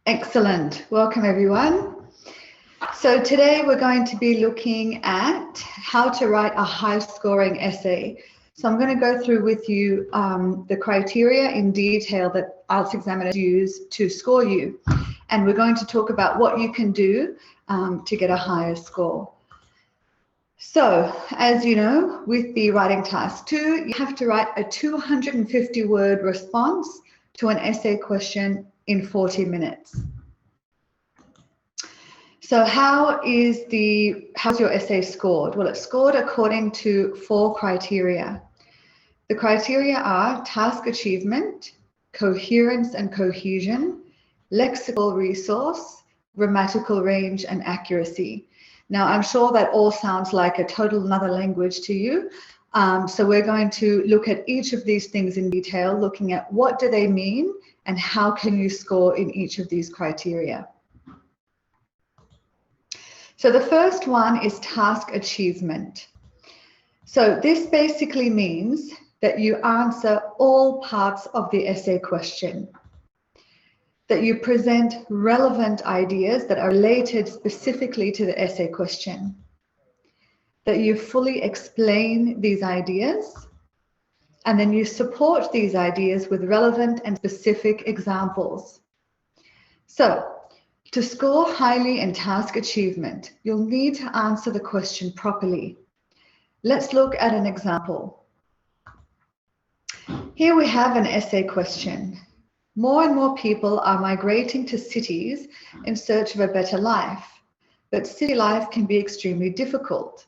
Excellent. Welcome, everyone. So today we're going to be looking at how to write a high-scoring essay. So I'm going to go through with you the criteria in detail that IELTS examiners use to score you. And we're going to talk about what you can do to get a higher score. So, as you know, with the writing task 2, you have to write a 250-word response to an essay question in 40 minutes. So how's your essay scored? Well, it's scored according to 4 criteria. The criteria are task achievement, coherence and cohesion, lexical resource, grammatical range, and accuracy. Now, I'm sure that all sounds like a total another language to you. So we're going to look at each of these things in detail, looking at what do they mean and how can you score in each of these criteria. So the first one is task achievement. So this basically means that you answer all parts of the essay question, that you present relevant ideas that are related specifically to the essay question, that you fully explain these ideas, and then you support these ideas with relevant and specific examples. So, to score highly in task achievement, you'll need to answer the question properly. Let's look at an example. Here we have an essay question. More and more people are migrating to cities in search of a better life, but city life can be extremely difficult.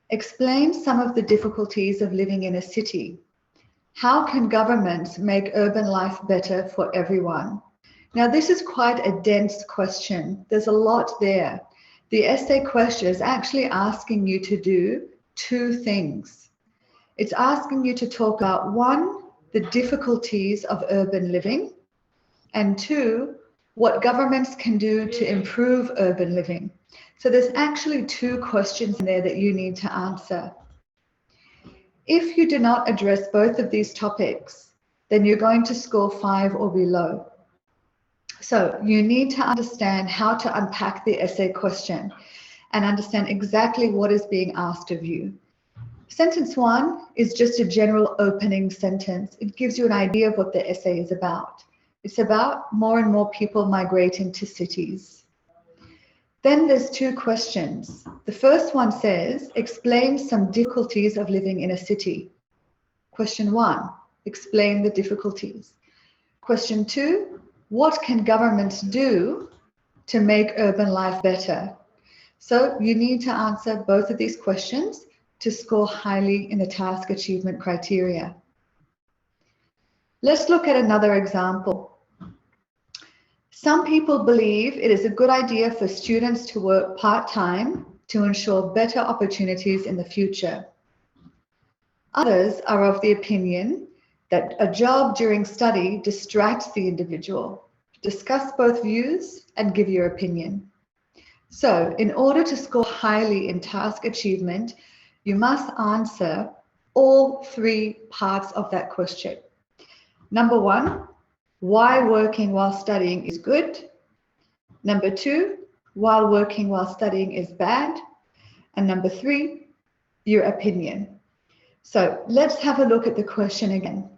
Explain some of the difficulties of living in a city. How can governments make urban life better for everyone? Now, this is quite a dense question. There's a lot there. The essay question is actually asking you to do 2 things. It's asking you to talk about 1, the difficulties of urban living, and 2, what governments can do to improve urban living. So there's actually 2 questions in there that you need to answer. If you do not address both of these topics, then you're going to score 5 or below. So you need to understand how to unpack the essay question and understand exactly what is being asked of you. Sentence 1 is just a general opening sentence. It gives you an idea of what the essay is about. It's about more and more people migrating to cities. Then there's 2 questions. The first one says, explain some difficulties of living in a city. Question 1, explain the difficulties. Question 2, what can governments do to make urban life better? So you need to answer both of these questions to score highly in the task achievement criteria. Let's look at another example. Some people believe it is a good idea for students to work part-time to ensure better opportunities in the future. Others are of the opinion that a job during study distracts the individual. Discuss both views and give your opinion. So, in order to score highly in task achievement, you must answer all 3 parts of that question. Number 1, why working while studying is good. Number 2, while working while studying is bad. And number 3, your opinion. So let's have a look at the question again.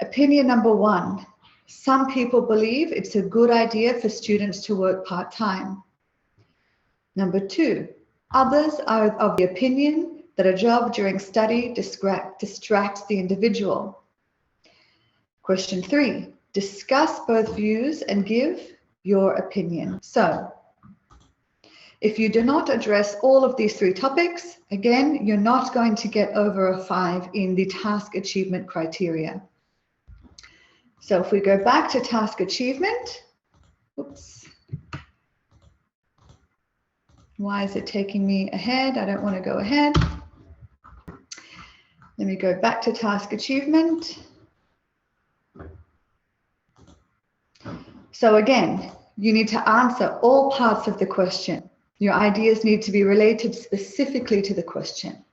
Opinion number 1, some people believe it's a good idea for students to work part-time. Number 2, others are of the opinion that a job during study distracts the individual. Question 3, discuss both views and give your opinion. So, if you do not address all of these 3 topics, again, you're not going to get over a 5 in the task achievement criteria. So if we go back to task achievement, oops. Why is it taking me ahead? I don't want to go ahead. Let me go back to task achievement. So again, you need to answer all parts of the question. Your ideas need to be related specifically to the question.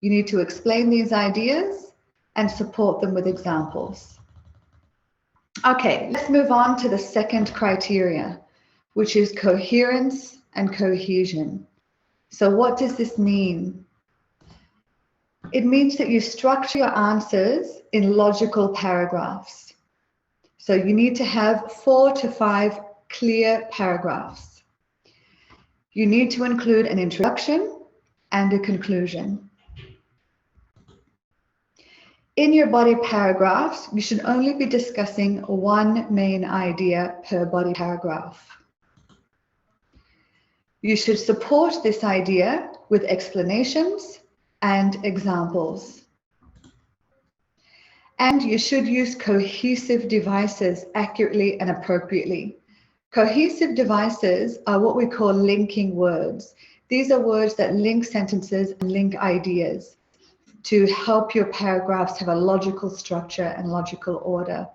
You need to explain these ideas and support them with examples. Okay, let's move on to the second criteria, which is coherence and cohesion. So what does this mean? It means that you structure your answers in logical paragraphs. So you need to have 4 to 5 clear paragraphs. You need to include an introduction and a conclusion. In your body paragraphs, you should only be discussing one main idea per body paragraph. You should support this idea with explanations and examples. And you should use cohesive devices accurately and appropriately. Cohesive devices are what we call linking words. These are words that link sentences and link ideas to help your paragraphs have a logical structure and logical order.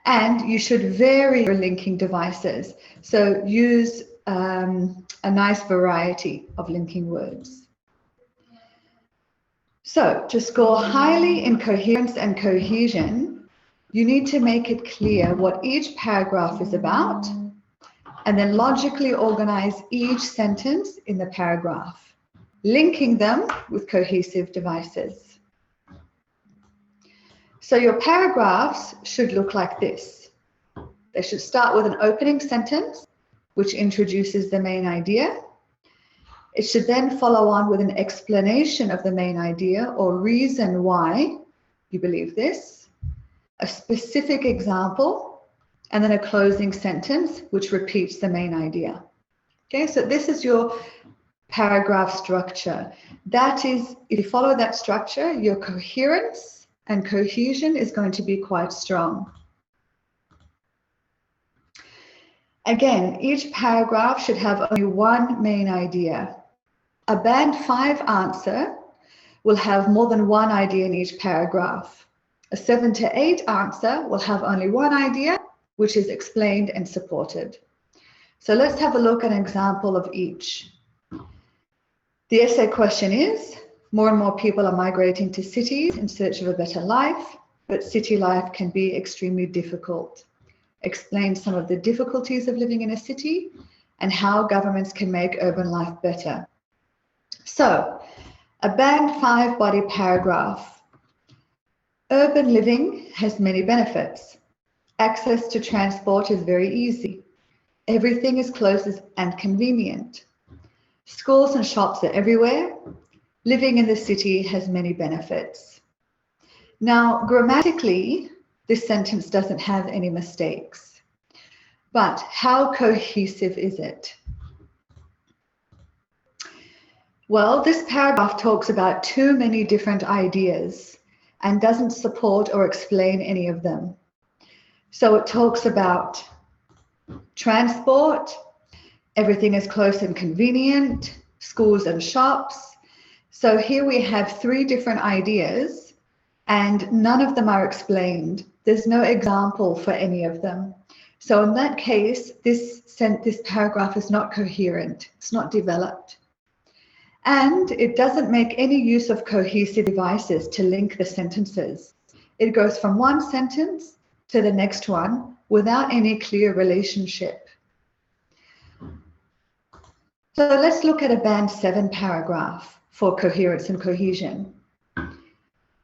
And you should vary your linking devices. So use a nice variety of linking words. So to score highly in coherence and cohesion, you need to make it clear what each paragraph is about, and then logically organize each sentence in the paragraph, linking them with cohesive devices. So your paragraphs should look like this. They should start with an opening sentence, which introduces the main idea. It should then follow on with an explanation of the main idea or reason why you believe this, a specific example, and then a closing sentence which repeats the main idea. Okay, so this is your paragraph structure. That is, if you follow that structure, your coherence and cohesion is going to be quite strong. Again, each paragraph should have only one main idea. A band 5 answer will have more than one idea in each paragraph. A 7 to 8 answer will have only one idea, which is explained and supported. So let's have a look at an example of each. The essay question is, more and more people are migrating to cities in search of a better life, but city life can be extremely difficult. Explain some of the difficulties of living in a city and how governments can make urban life better. So, a band 5 body paragraph. Urban living has many benefits. Access to transport is very easy. Everything is close and convenient. Schools and shops are everywhere. Living in the city has many benefits. Now, grammatically, this sentence doesn't have any mistakes. But how cohesive is it? Well, this paragraph talks about too many different ideas and doesn't support or explain any of them. So it talks about transport, everything is close and convenient, schools and shops. So here we have 3 different ideas and none of them are explained. There's no example for any of them. So in that case, this paragraph is not coherent, it's not developed. And it doesn't make any use of cohesive devices to link the sentences. It goes from one sentence to the next one without any clear relationship. So let's look at a band 7 paragraph for coherence and cohesion.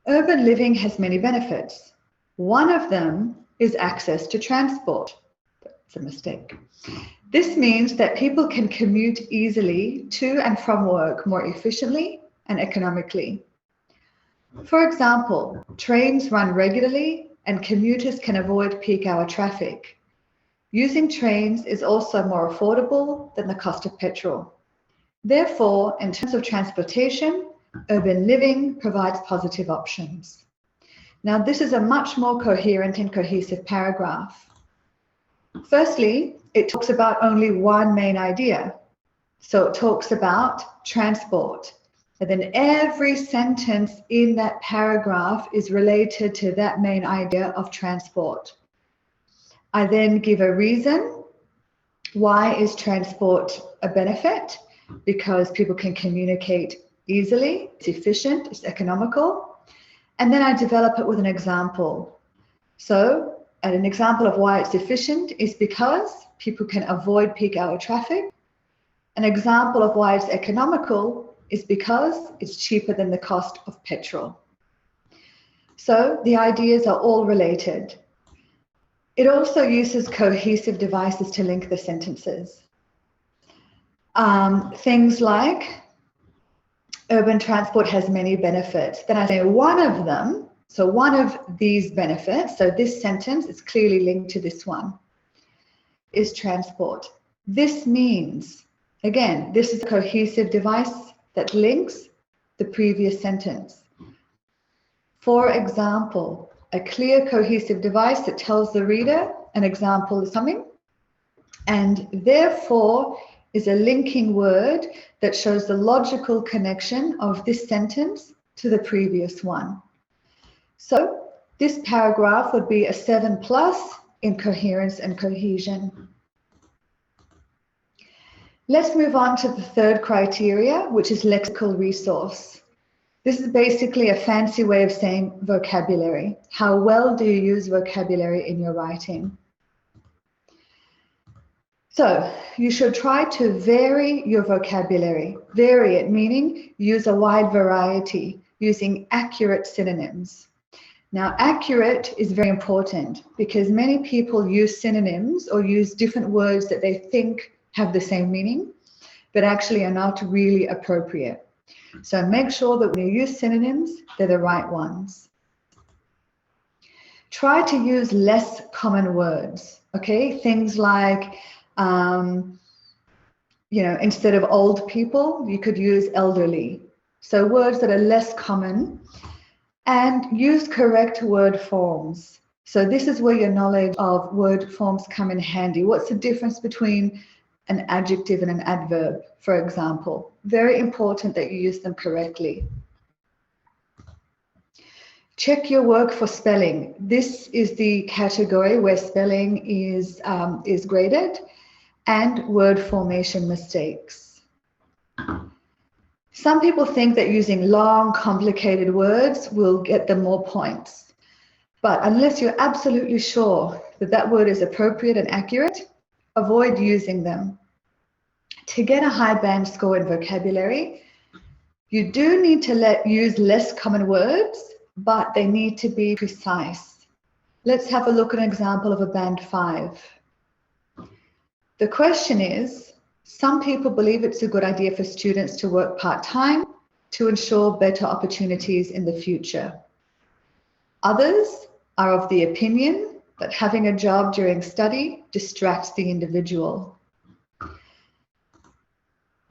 Urban living has many benefits. One of them is access to transport. That's a mistake. This means that people can commute easily to and from work more efficiently and economically. For example, trains run regularly and commuters can avoid peak hour traffic. Using trains is also more affordable than the cost of petrol. Therefore, in terms of transportation, urban living provides positive options. Now, this is a much more coherent and cohesive paragraph. Firstly, it talks about only one main idea. So it talks about transport. And then every sentence in that paragraph is related to that main idea of transport. I then give a reason. Why is transport a benefit? Because people can communicate easily, it's efficient, it's economical. and then I develop it with an example. So an example of why it's efficient is because people can avoid peak hour traffic. An example of why it's economical is because it's cheaper than the cost of petrol. So the ideas are all related. It also uses cohesive devices to link the sentences. Things like urban transport has many benefits. Then I say one of them, so one of these benefits, so this sentence is clearly linked to this one, is transport. This means, again, this is a cohesive device that links the previous sentence. For example, a clear cohesive device that tells the reader an example is coming, and therefore is a linking word that shows the logical connection of this sentence to the previous one. So this paragraph would be a 7+ in coherence and cohesion. Let's move on to the third criteria, which is lexical resource. This is basically a fancy way of saying vocabulary. How well do you use vocabulary in your writing? So you should try to vary your vocabulary. Vary it, meaning use a wide variety, using accurate synonyms. Now, accurate is very important because many people use synonyms or use different words that they think have the same meaning, but actually are not really appropriate. So make sure that when you use synonyms, they're the right ones. Try to use less common words, okay? Things like, instead of old people, you could use elderly. So words that are less common, and use correct word forms. So this is where your knowledge of word forms come in handy. What's the difference between an adjective and an adverb, for example? Very important that you use them correctly. Check your work for spelling. This is the category where spelling is graded, and word formation mistakes. Some people think that using long, complicated words will get them more points. But unless you're absolutely sure that that word is appropriate and accurate, avoid using them. To get a high band score in vocabulary, you do need to use less common words, but they need to be precise. Let's have a look at an example of a band 5. The question is, some people believe it's a good idea for students to work part-time to ensure better opportunities in the future. Others are of the opinion that having a job during study distracts the individual.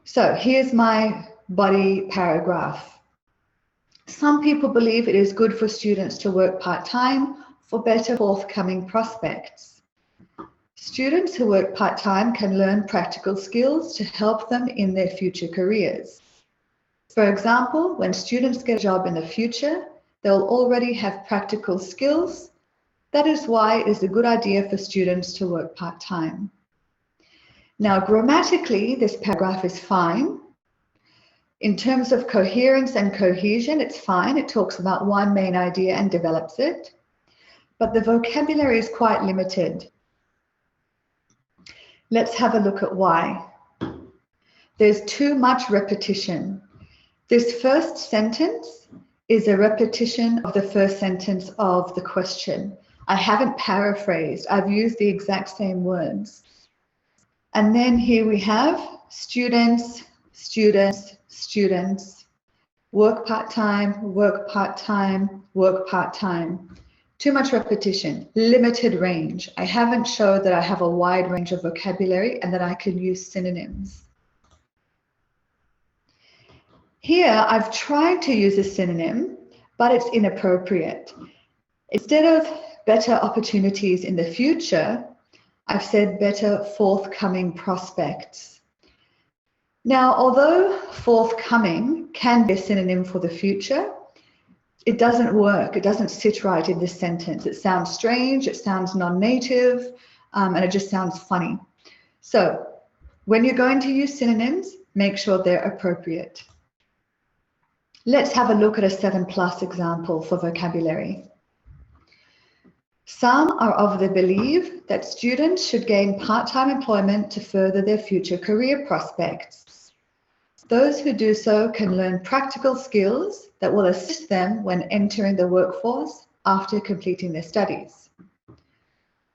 So here's my body paragraph. Some people believe it is good for students to work part-time for better forthcoming prospects. Students who work part-time can learn practical skills to help them in their future careers. For example, when students get a job in the future, they'll already have practical skills. That is why it is a good idea for students to work part-time. Now, grammatically, this paragraph is fine. In terms of coherence and cohesion, it's fine. It talks about one main idea and develops it. But the vocabulary is quite limited. Let's have a look at why. There's too much repetition. This first sentence is a repetition of the first sentence of the question. I haven't paraphrased. I've used the exact same words. And then here we have students, students, students, work part-time, work part-time, work part-time. Too much repetition, limited range. I haven't showed that I have a wide range of vocabulary and that I can use synonyms. Here, I've tried to use a synonym, but it's inappropriate. Instead of better opportunities in the future, I've said better forthcoming prospects. Now, although forthcoming can be a synonym for the future, it doesn't work. It doesn't sit right in this sentence. It sounds strange, it sounds non-native, and it just sounds funny. So when you're going to use synonyms, make sure they're appropriate. Let's have a look at a 7+ example for vocabulary. Some are of the belief that students should gain part-time employment to further their future career prospects. Those who do so can learn practical skills that will assist them when entering the workforce after completing their studies.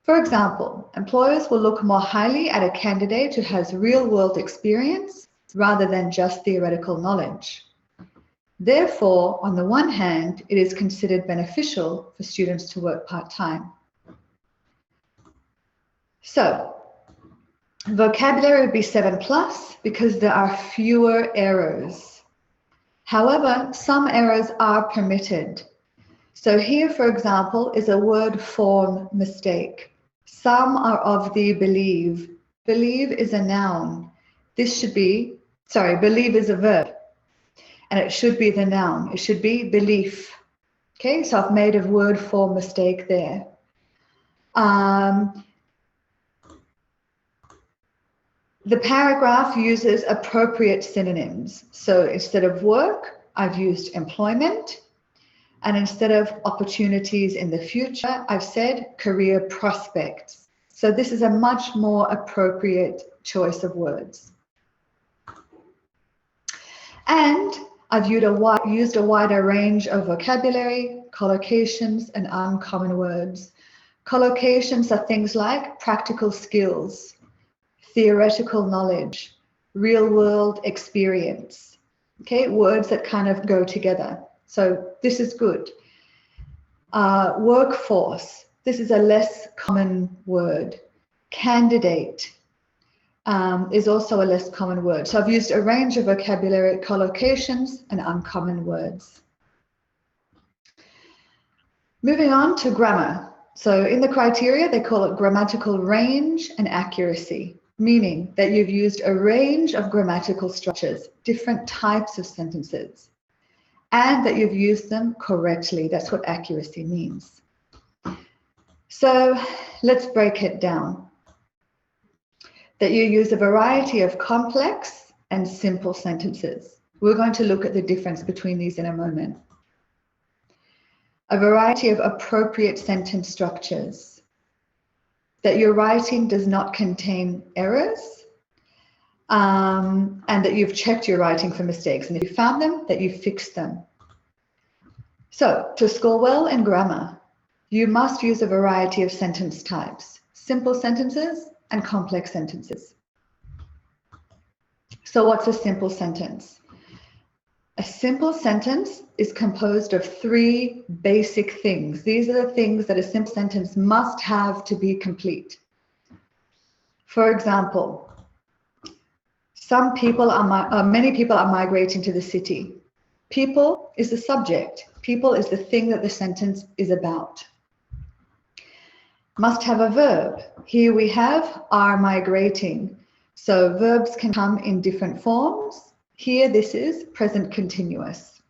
For example, employers will look more highly at a candidate who has real-world experience rather than just theoretical knowledge. Therefore, on the one hand, it is considered beneficial for students to work part-time. So, vocabulary would be 7+ because there are fewer errors. However, some errors are permitted. So here, for example, is a word form mistake. Some are of the believe. Believe is a noun. This should be, believe is a verb. And it should be the noun. It should be belief. Okay, so I've made a word form mistake there. The paragraph uses appropriate synonyms. So instead of work, I've used employment. And instead of opportunities in the future, I've said career prospects. So this is a much more appropriate choice of words. And I've used a wider range of vocabulary, collocations, and uncommon words. Collocations are things like practical skills, theoretical knowledge, real-world experience. Okay, words that kind of go together. So this is good. Workforce, this is a less common word. Candidate is also a less common word. So I've used a range of vocabulary, collocations, and uncommon words. Moving on to grammar. So in the criteria, they call it grammatical range and accuracy, meaning that you've used a range of grammatical structures, different types of sentences, and that you've used them correctly. That's what accuracy means. So let's break it down. That you use a variety of complex and simple sentences. We're going to look at the difference between these in a moment. A variety of appropriate sentence structures. That your writing does not contain errors, and that you've checked your writing for mistakes, and if you found them, that you fixed them. So, to score well in grammar, you must use a variety of sentence types, simple sentences and complex sentences. So what's a simple sentence? A simple sentence is composed of 3 basic things. These are the things that a simple sentence must have to be complete. For example, many people are migrating to the city. People is the subject. People is the thing that the sentence is about. Must have a verb. Here we have are migrating. So verbs can come in different forms. Here this is present continuous.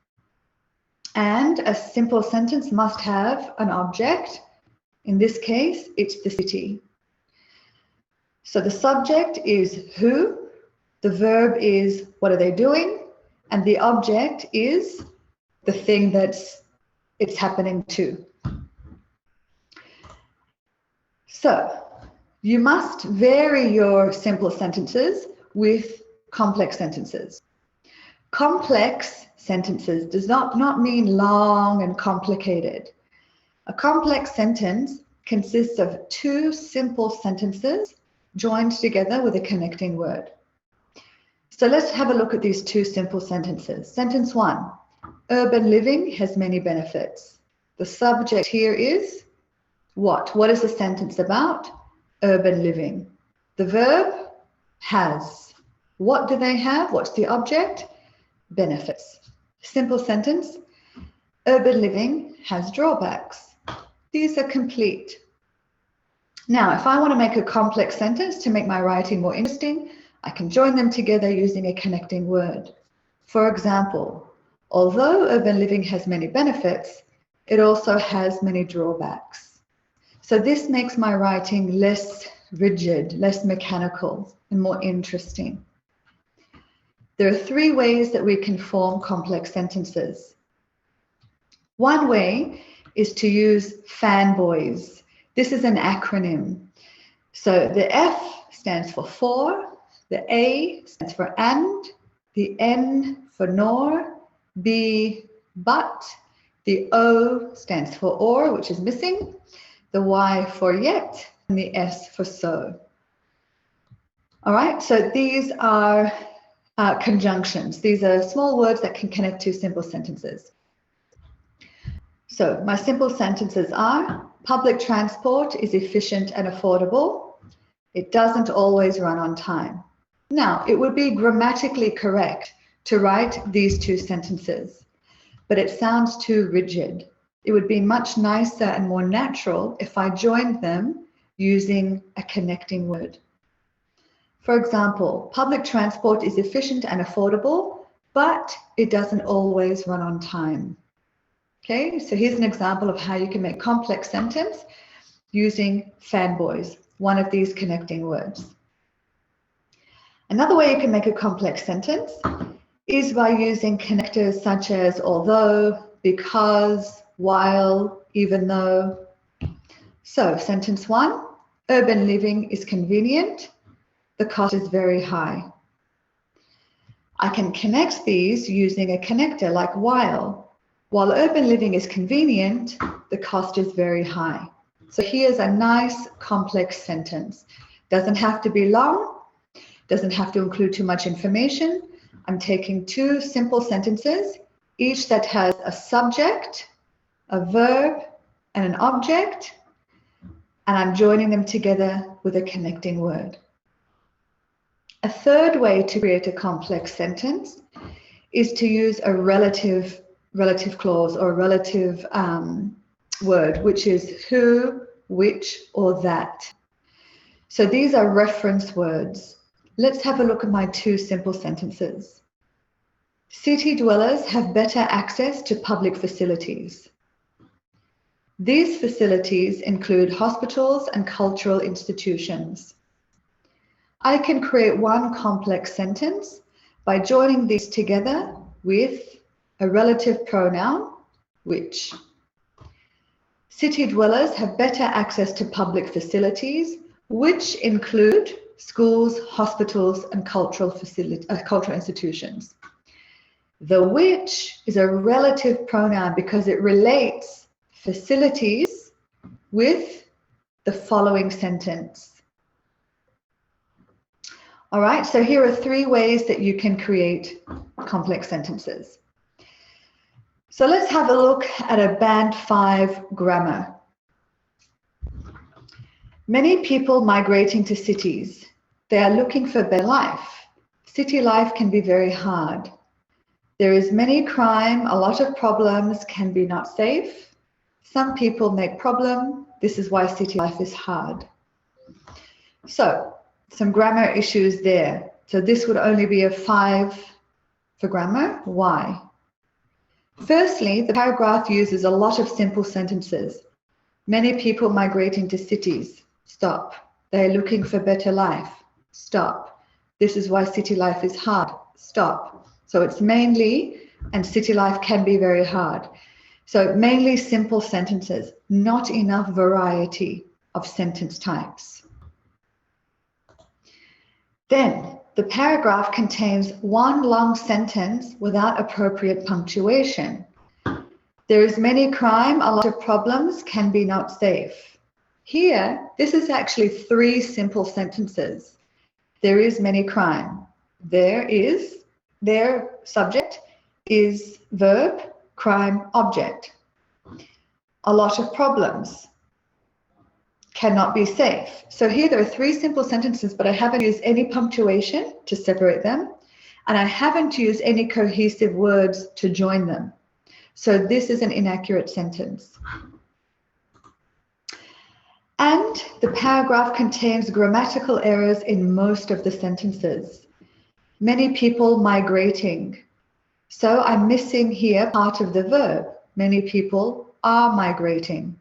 And a simple sentence must have an object. In this case, it's the city. So the subject is who, the verb is what are they doing, and the object is the thing that's it's happening to. So you must vary your simple sentences with complex sentences. Complex sentences does not mean long and complicated. A complex sentence consists of 2 simple sentences joined together with a connecting word. So let's have a look at these 2 simple sentences. Sentence 1, urban living has many benefits. The subject here is what? What is the sentence about? Urban living. The verb has. What do they have? What's the object? Benefits. Simple sentence. Urban living has drawbacks. These are complete. Now, if I want to make a complex sentence to make my writing more interesting, I can join them together using a connecting word. For example, although urban living has many benefits, it also has many drawbacks. So this makes my writing less rigid, less mechanical, and more interesting. There are three ways that we can form complex sentences. One way is to use fanboys. This is an acronym. So the F stands for, the A stands for and, the N for nor, B but, the O stands for or, which is missing, the Y for yet, and the S for so. All right, so these are conjunctions. These are small words that can connect to simple sentences. So my simple sentences are: public transport is efficient and affordable. It doesn't always run on time. Now, it would be grammatically correct to write these two sentences, but it sounds too rigid. It would be much nicer and more natural if I joined them using a connecting word. For example, public transport is efficient and affordable, but it doesn't always run on time. Okay, so here's an example of how you can make a complex sentence using fanboys, one of these connecting words. Another way you can make a complex sentence is by using connectors such as although, because, while, even though. So sentence one, urban living is convenient. The cost is very high. I can connect these using a connector like while. While urban living is convenient, the cost is very high. So here's a nice complex sentence. Doesn't have to be long, doesn't have to include too much information. I'm taking two simple sentences, each that has a subject, a verb, and an object, and I'm joining them together with a connecting word. A third way to create a complex sentence is to use a relative clause or a relative word, which is who, which, or that. So these are reference words. Let's have a look at my two simple sentences. City dwellers have better access to public facilities. These facilities include hospitals and cultural institutions. I can create one complex sentence by joining these together with a relative pronoun, which. City dwellers have better access to public facilities, which include schools, hospitals, and cultural institutions. The which is a relative pronoun because it relates facilities with the following sentence. All right, so here are three ways that you can create complex sentences. So let's have a look at a Band 5 grammar. Many people migrating to cities. They are looking for better life. City life can be very hard. There is many crime, a lot of problems, can be not safe. Some people make problem. This is why city life is hard. So some grammar issues there. So this would only be a 5 for grammar. Why? Firstly, the paragraph uses a lot of simple sentences. Many people migrating to cities. Stop. They are looking for better life. Stop. This is why city life is hard. Stop. So it's mainly, and city life can be very hard. So mainly simple sentences, not enough variety of sentence types. Then the paragraph contains one long sentence without appropriate punctuation. There is many crime, a lot of problems, can be not safe. Here, this is actually 3 simple sentences. There is many crime. There is, their subject is verb, crime, object. A lot of problems. Cannot be safe. So here there are 3 simple sentences, but I haven't used any punctuation to separate them, and I haven't used any cohesive words to join them. So this is an inaccurate sentence. And the paragraph contains grammatical errors in most of the sentences. Many people migrating. So I'm missing here part of the verb. Many people are migrating.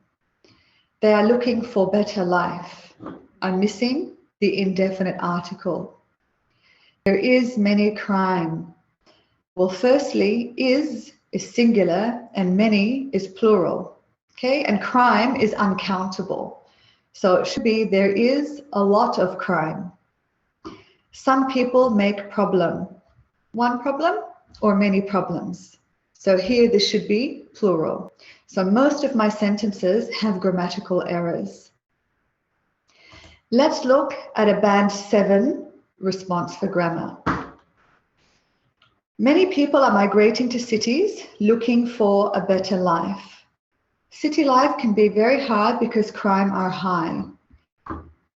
They are looking for better life. I'm missing the indefinite article. There is many crime. Well, firstly, is singular and many is plural. Okay, and crime is uncountable. So it should be there is a lot of crime. Some people make problem. One problem or many problems. So here this should be plural. So most of my sentences have grammatical errors. Let's look at a band 7 response for grammar. Many people are migrating to cities looking for a better life. City life can be very hard because crime are high.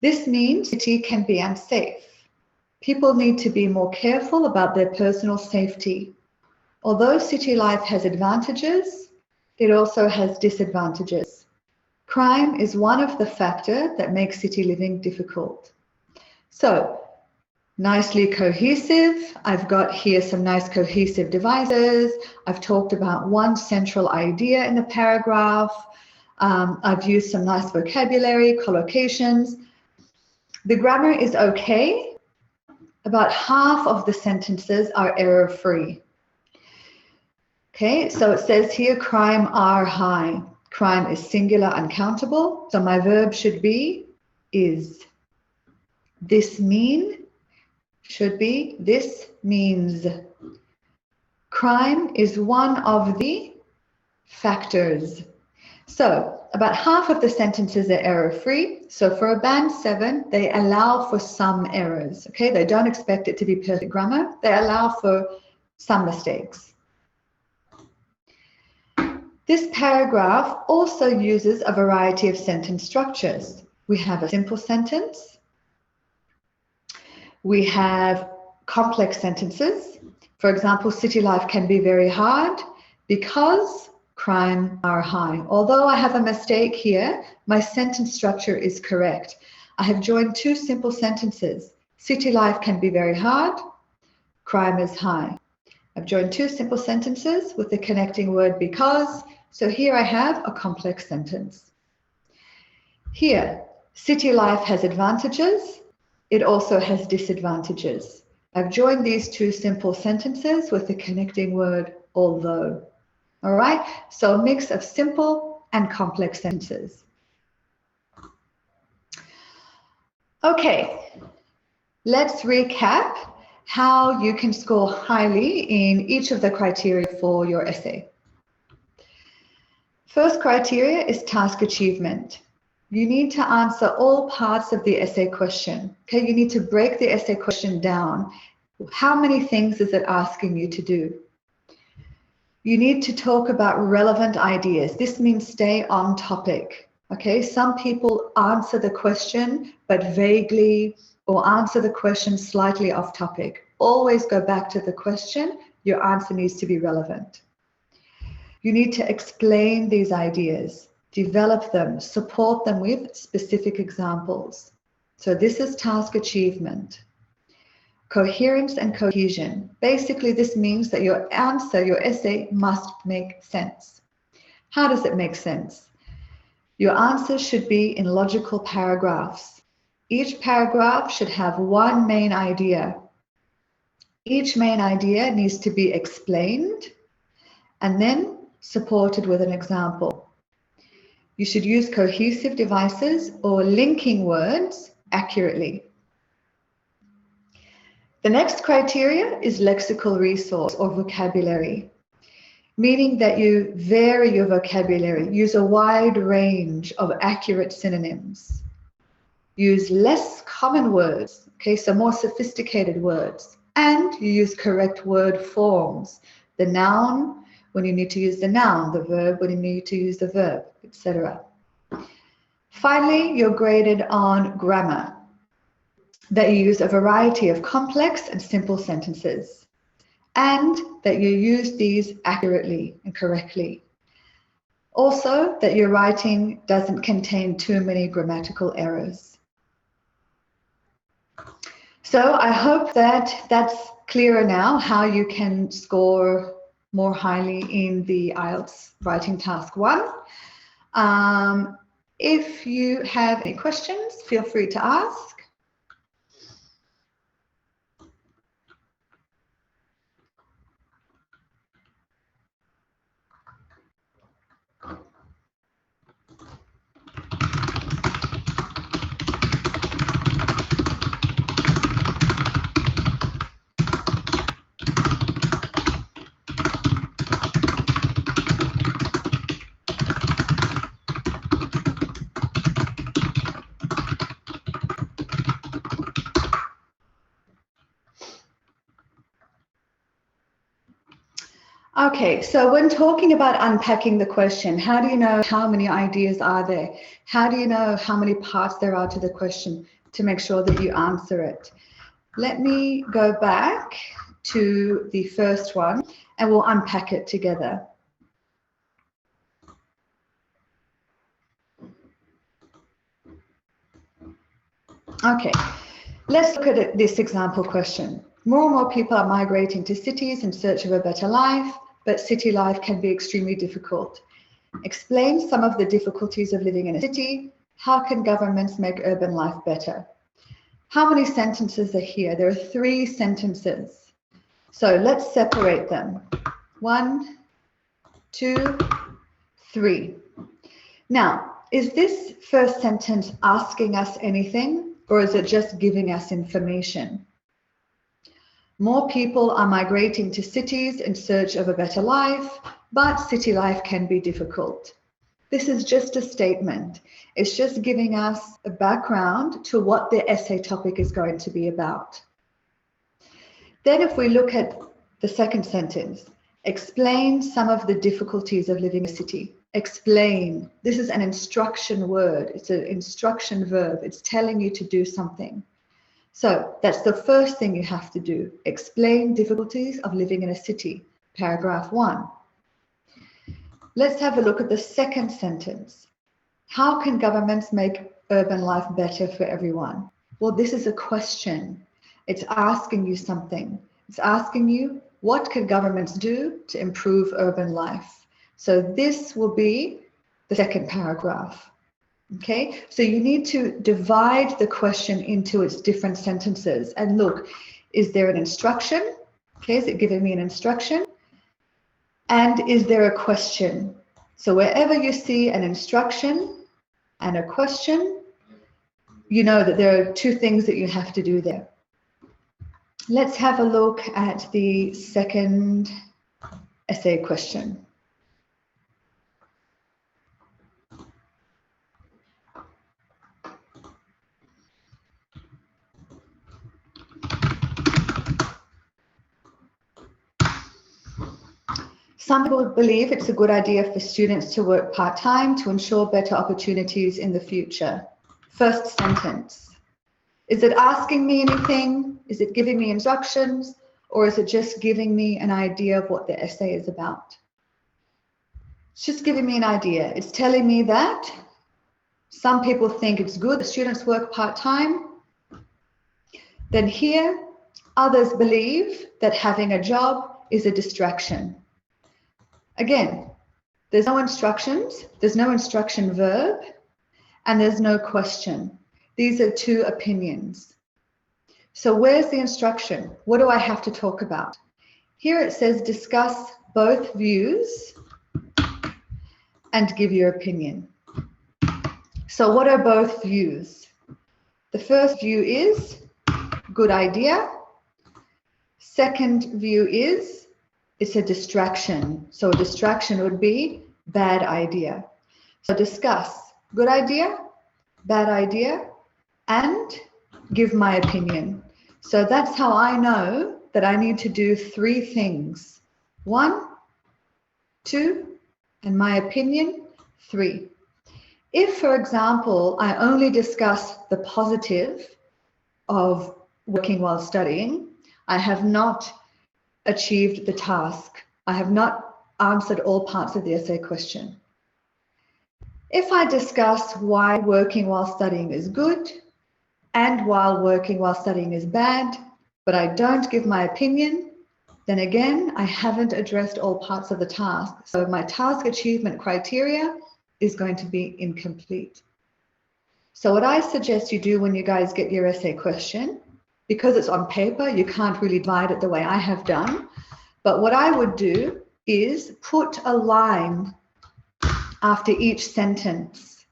This means city can be unsafe. People need to be more careful about their personal safety. Although city life has advantages, it also has disadvantages. Crime is one of the factors that makes city living difficult. So, nicely cohesive. I've got here some nice cohesive devices. I've talked about one central idea in the paragraph. I've used some nice vocabulary, collocations. The grammar is okay. About half of the sentences are error-free. Okay, so it says here, crime are high. Crime is singular, uncountable. So my verb should be is. This mean should be this means. Crime is one of the factors. So about half of the sentences are error-free. So for a band 7, they allow for some errors. Okay, they don't expect it to be perfect grammar. They allow for some mistakes. This paragraph also uses a variety of sentence structures. We have a simple sentence. We have complex sentences. For example, city life can be very hard because crime are high. Although I have a mistake here, my sentence structure is correct. I have joined two simple sentences. City life can be very hard, crime is high. I've joined two simple sentences with the connecting word because. So here I have a complex sentence. Here, city life has advantages. It also has disadvantages. I've joined these two simple sentences with the connecting word although. All right, so a mix of simple and complex sentences. Okay, let's recap how you can score highly in each of the criteria for your essay. First criteria is task achievement. You need to answer all parts of the essay question. Okay, you need to break the essay question down. How many things is it asking you to do? You need to talk about relevant ideas. This means stay on topic. Okay, some people answer the question but vaguely, or answer the question slightly off topic. Always go back to the question. Your answer needs to be relevant. You need to explain these ideas, develop them, support them with specific examples. So this is task achievement. Coherence and cohesion. Basically, this means that your answer, your essay must make sense. How does it make sense? Your answer should be in logical paragraphs. Each paragraph should have one main idea. Each main idea needs to be explained and then supported with an example. You should use cohesive devices or linking words accurately. The next criteria is lexical resource or vocabulary, meaning that you vary your vocabulary, use a wide range of accurate synonyms, use less common words, okay, so more sophisticated words, and you use correct word forms, the noun when you need to use the noun, the verb when you need to use the verb, etc. Finally, you're graded on grammar, that you use a variety of complex and simple sentences, and that you use these accurately and correctly. Also, that your writing doesn't contain too many grammatical errors. So I hope that that's clearer now how you can score more highly in the IELTS Writing Task 1. If you have any questions, feel free to ask. Okay, so when talking about unpacking the question, how do you know how many ideas are there? How do you know how many parts there are to the question to make sure that you answer it? Let me go back to the first one and we'll unpack it together. Okay, let's look at this example question. More and more people are migrating to cities in search of a better life, but city life can be extremely difficult. Explain some of the difficulties of living in a city. How can governments make urban life better? How many sentences are here? There are 3 sentences. So let's separate them. 1, 2, 3. Now, is this first sentence asking us anything, or is it just giving us information? More people are migrating to cities in search of a better life, but city life can be difficult. This is just a statement. It's just giving us a background to what the essay topic is going to be about. Then if we look at the second sentence, explain some of the difficulties of living in a city. Explain. This is an instruction word. It's an instruction verb. It's telling you to do something. So that's the first thing you have to do. Explain difficulties of living in a city. Paragraph 1. Let's have a look at the second sentence. How can governments make urban life better for everyone? Well, this is a question. It's asking you something. It's asking you, what can governments do to improve urban life? So this will be the second paragraph. Okay, so you need to divide the question into its different sentences and look, is there an instruction? Okay, is it giving me an instruction? And is there a question? So wherever you see an instruction and a question, you know that there are 2 things that you have to do there. Let's have a look at the second essay question. Some people believe it's a good idea for students to work part-time to ensure better opportunities in the future. First sentence. Is it asking me anything? Is it giving me instructions? Or is it just giving me an idea of what the essay is about? It's just giving me an idea. It's telling me that some people think it's good that students work part-time. Then here, others believe that having a job is a distraction. Again, there's no instructions, there's no instruction verb, and there's no question. These are 2 opinions. So where's the instruction? What do I have to talk about? Here it says discuss both views and give your opinion. So what are both views? The first view is good idea. Second view is it's a distraction. So a distraction would be bad idea. So discuss good idea, bad idea, and give my opinion. So that's how I know that I need to do 3 things. 1, 2, and my opinion, 3. If, for example, I only discuss the positive of working while studying, I have not achieved the task. I have not answered all parts of the essay question. If I discuss why working while studying is good and while working while studying is bad, but I don't give my opinion, then again, I haven't addressed all parts of the task. So my task achievement criteria is going to be incomplete. So what I suggest you do when you guys get your essay question, because it's on paper, you can't really divide it the way I have done. But what I would do is put a line after each sentence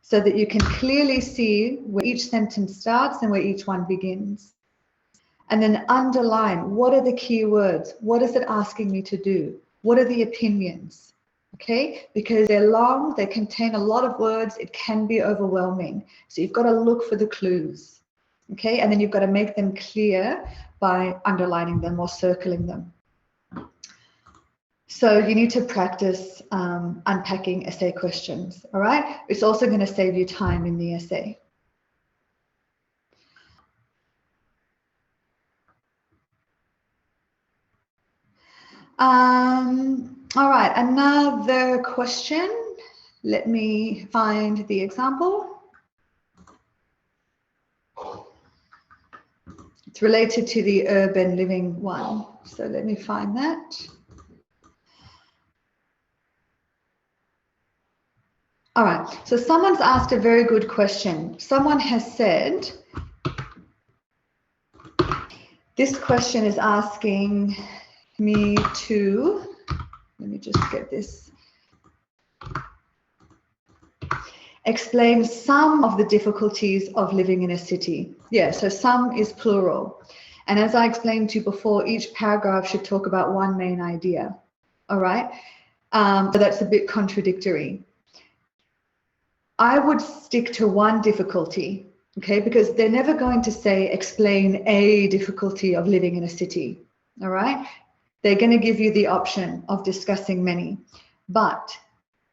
so that you can clearly see where each sentence starts and where each one begins. And then underline, what are the key words? What is it asking me to do? What are the opinions? Okay, because they're long, they contain a lot of words, it can be overwhelming. So you've got to look for the clues. Okay, and then you've got to make them clear by underlining them or circling them. So you need to practice unpacking essay questions, all right? It's also going to save you time in the essay. All right, another question. Let me find the example. It's related to the urban living one. So let me find that. All right, so someone's asked a very good question. Someone has said, this question is asking me to, let me just get this, explain some of the difficulties of living in a city. Yeah, so some is plural. And as I explained to you before, each paragraph should talk about one main idea. All right, so that's a bit contradictory. I would stick to one difficulty, okay, because they're never going to say explain a difficulty of living in a city. All right, they're going to give you the option of discussing many. But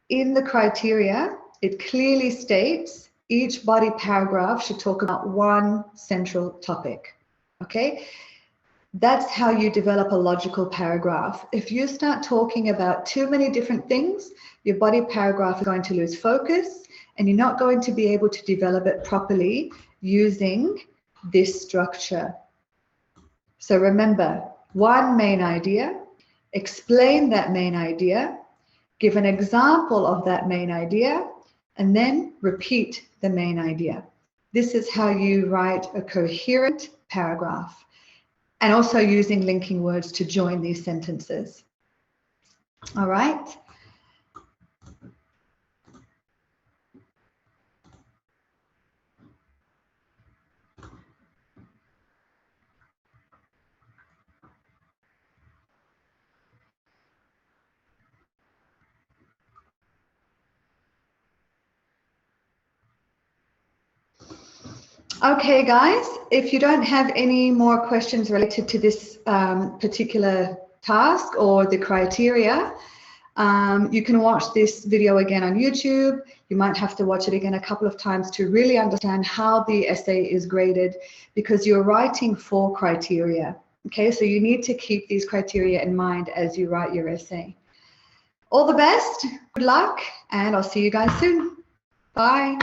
in the criteria, it clearly states each body paragraph should talk about one central topic, okay? That's how you develop a logical paragraph. If you start talking about too many different things, your body paragraph is going to lose focus and you're not going to be able to develop it properly using this structure. So remember, one main idea, explain that main idea, give an example of that main idea, and then repeat the main idea. This is how you write a coherent paragraph, and also using linking words to join these sentences. All right. Okay, guys, if you don't have any more questions related to this particular task or the criteria, you can watch this video again on YouTube. You might have to watch it again a couple of times to really understand how the essay is graded, because you're writing for criteria. Okay, so you need to keep these criteria in mind as you write your essay. All the best, good luck, and I'll see you guys soon. Bye.